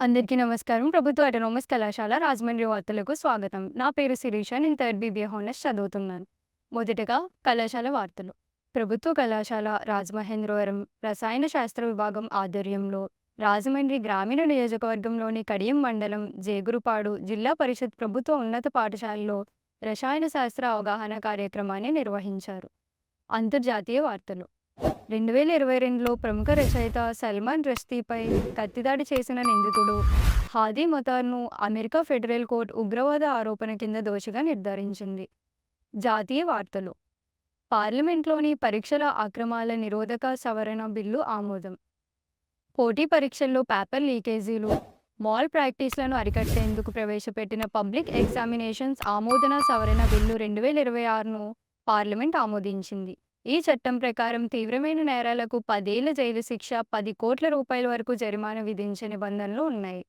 అందరికీ నమస్కారం. ప్రభుత్వ ఆటోనమస్ కళాశాల రాజమండ్రి వార్తలకు స్వాగతం. నా పేరు శిరీష. నేను థర్డ్ బీబీఏ హానర్స్ చదువుతున్నాను. మొదటగా కళాశాల వార్తలు. ప్రభుత్వ కళాశాల రాజమహేంద్రవరం రసాయన శాస్త్ర విభాగం ఆధ్వర్యంలో రాజమండ్రి గ్రామీణ నియోజకవర్గంలోని కడియం మండలం జేగురుపాడు జిల్లా పరిషత్ ప్రభుత్వ ఉన్నత పాఠశాలలో రసాయన శాస్త్ర అవగాహన కార్యక్రమాన్ని నిర్వహించారు. అంతర్జాతీయ వార్తలు. 2022లో ప్రముఖ రచయిత సల్మాన్ రష్దీపై కత్తిదాడి చేసిన నిందితుడు హాదీ మతార్ను అమెరికా ఫెడరల్ కోర్టు ఉగ్రవాద ఆరోపణ కింద దోషిగా నిర్ధారించింది. జాతీయ వార్తలు. పార్లమెంట్లోని పరీక్షల అక్రమాల నిరోధక సవరణ బిల్లు ఆమోదం. పోటీ పరీక్షల్లో పేపర్ లీకేజీలు, మాల్ ప్రాక్టీస్లను అరికట్టేందుకు ప్రవేశపెట్టిన పబ్లిక్ ఎగ్జామినేషన్స్ ఆమోదన సవరణ బిల్లు 2026ను పార్లమెంట్ ఆమోదించింది. ఈ చట్టం ప్రకారం తీవ్రమైన నేరాలకు 10 ఏళ్ల జైలు శిక్ష, 10 కోట్ల రూపాయల వరకు జరిమానా విధించే నిబంధనలు ఉన్నాయి.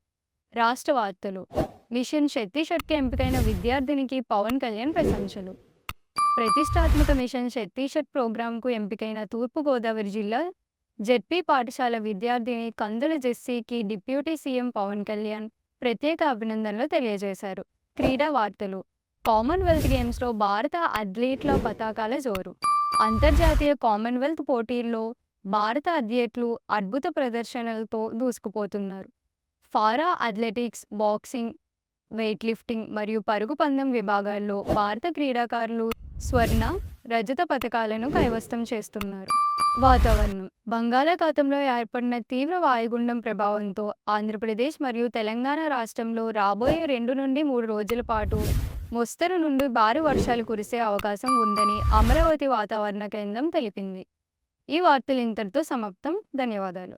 రాష్ట్ర వార్తలు. మిషన్ ఛత్తీస్గఢ్కి ఎంపికైన విద్యార్థినికి పవన్ కళ్యాణ్ ప్రశంసలు. ప్రతిష్టాత్మక మిషన్ ఛత్తీస్గఢ్ ప్రోగ్రాంకు ఎంపికైన తూర్పుగోదావరి జిల్లా జెడ్పీ పాఠశాల విద్యార్థిని కందుల జెస్సీకి డిప్యూటీ సీఎం పవన్ కళ్యాణ్ ప్రత్యేక అభినందనలు తెలియజేశారు. క్రీడా వార్తలు. కామన్వెల్త్ గేమ్స్లో భారత అథ్లీట్ల పతాకాల జోరు. అంతర్జాతీయ కామన్వెల్త్ పోటీల్లో భారత అథ్లెట్లు అద్భుత ప్రదర్శనలతో దూసుకుపోతున్నారు. Para athletics, boxing, weight lifting మరియు పరుగు పందెం విభాగాల్లో భారత క్రీడాకారులు స్వర్ణ, రజత పతకాలను కైవసం చేస్తున్నారు. వాతావరణం. బంగాళాఖాతంలో ఏర్పడిన తీవ్ర వాయుగుండం ప్రభావంతో ఆంధ్రప్రదేశ్ మరియు తెలంగాణ రాష్ట్రంలో రాబోయే 2 నుండి 3 రోజుల పాటు మోస్తరు నుండి భారీ వర్షాలు కురిసే అవకాశం ఉందని అమరావతి వాతావరణ కేంద్రం తెలిపింది. ఈ వార్తలు ఇంతటితో సమాప్తం. ధన్యవాదాలు.